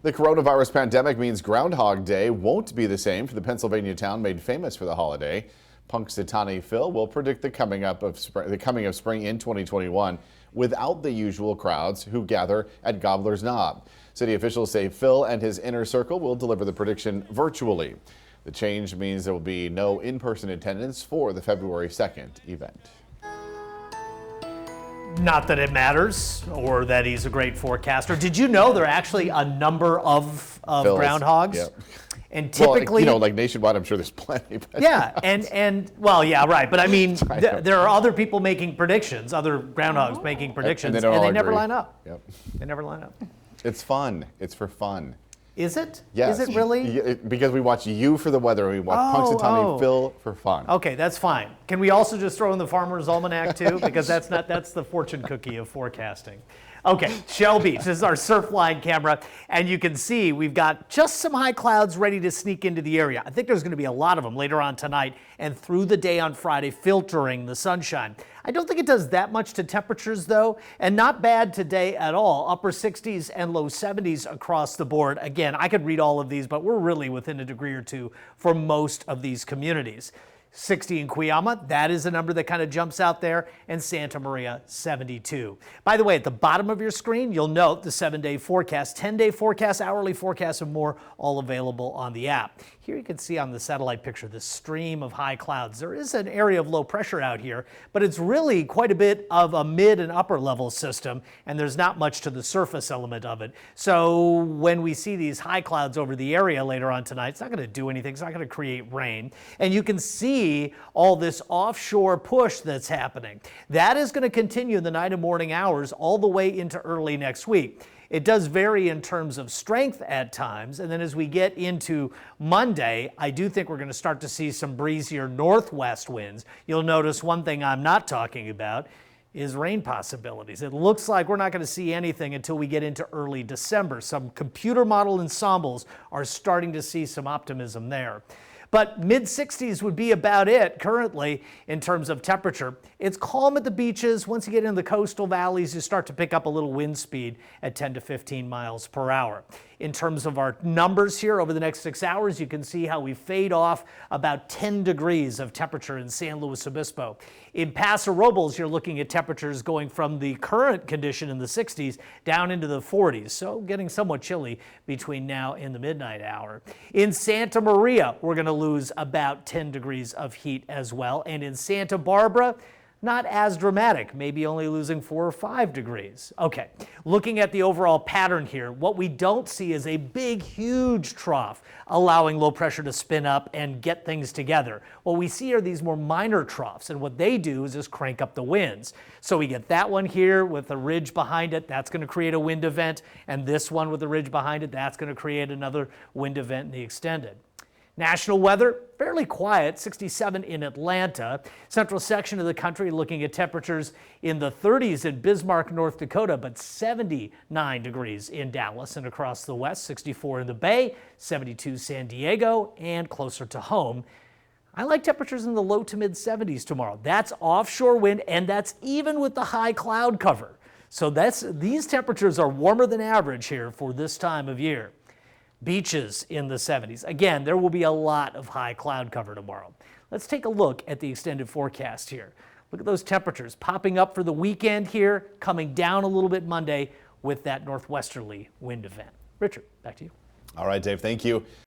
The coronavirus pandemic means Groundhog Day won't be the same for the Pennsylvania town made famous for the holiday. Punxsutawney Phil will predict the coming of spring in 2021 without the usual crowds who gather at Gobbler's Knob. City officials say Phil and his inner circle will deliver the prediction virtually. The change means there will be no in-person attendance for the February 2nd event. Not that it matters or that he's a great forecaster. Did you know there are actually a number of groundhogs? Yep. And typically, well, like nationwide, I'm sure there's plenty. But yeah, and well, yeah, right. But I mean, there are other people making predictions, other groundhogs making predictions, and they never line up. Yep. They never line up. It's fun. It's for fun. Is it? Yes. Is it really? Because we watch you for the weather, we watch Punxsutawney Phil for fun. Okay, that's fine. Can we also just throw in the Farmer's Almanac too? Because that's the fortune cookie of forecasting. Okay, Shell Beach. This is our surf line camera, and you can see we've got just some high clouds ready to sneak into the area. I think there's going to be a lot of them later on tonight and through the day on Friday, filtering the sunshine. I don't think it does that much to temperatures, though, and not bad today at all. Upper 60s and low 70s across the board. Again, I could read all of these, but we're really within a degree or two for most of these communities. 60 in Cuyama, that is a number that kind of jumps out there, and Santa Maria, 72. By the way, at the bottom of your screen, you'll note the 7-day forecast, 10-day forecast, hourly forecast, and more, all available on the app. Here you can see on the satellite picture this stream of high clouds. There is an area of low pressure out here, but it's really quite a bit of a mid and upper level system, and there's not much to the surface element of it. So when we see these high clouds over the area later on tonight, it's not going to do anything. It's not going to create rain. And you can see all this offshore push that's happening. That is going to continue in the night and morning hours all the way into early next week. It does vary in terms of strength at times, and then as we get into Monday, I do think we're going to start to see some breezier northwest winds. You'll notice one thing I'm not talking about is rain possibilities. It looks like we're not going to see anything until we get into early December. Some computer model ensembles are starting to see some optimism there. But mid-60s would be about it currently in terms of temperature. It's calm at the beaches. Once you get into the coastal valleys, you start to pick up a little wind speed at 10 to 15 miles per hour. In terms of our numbers here over the next 6 hours, you can see how we fade off about 10 degrees of temperature in San Luis Obispo. In Paso Robles, you're looking at temperatures going from the current condition in the 60s down into the 40s, so getting somewhat chilly between now and the midnight hour. In Santa Maria, we're going to lose about 10 degrees of heat as well, and in Santa Barbara, not as dramatic, maybe only losing 4 or 5 degrees. Okay, looking at the overall pattern here, what we don't see is a big, huge trough allowing low pressure to spin up and get things together. What we see are these more minor troughs, and what they do is just crank up the winds. So we get that one here with a ridge behind it, that's going to create a wind event, and this one with a ridge behind it, that's going to create another wind event in the extended. National weather, fairly quiet, 67 in Atlanta. Central section of the country looking at temperatures in the 30s in Bismarck, North Dakota, but 79 degrees in Dallas and across the west, 64 in the Bay, 72 San Diego, and closer to home. I like temperatures in the low to mid 70s tomorrow. That's offshore wind, and that's even with the high cloud cover. So these temperatures are warmer than average here for this time of year. Beaches in the 70s. Again, there will be a lot of high cloud cover tomorrow. Let's take a look at the extended forecast here. Look at those temperatures popping up for the weekend here, coming down a little bit Monday with that northwesterly wind event. Richard, back to you. All right, Dave, thank you.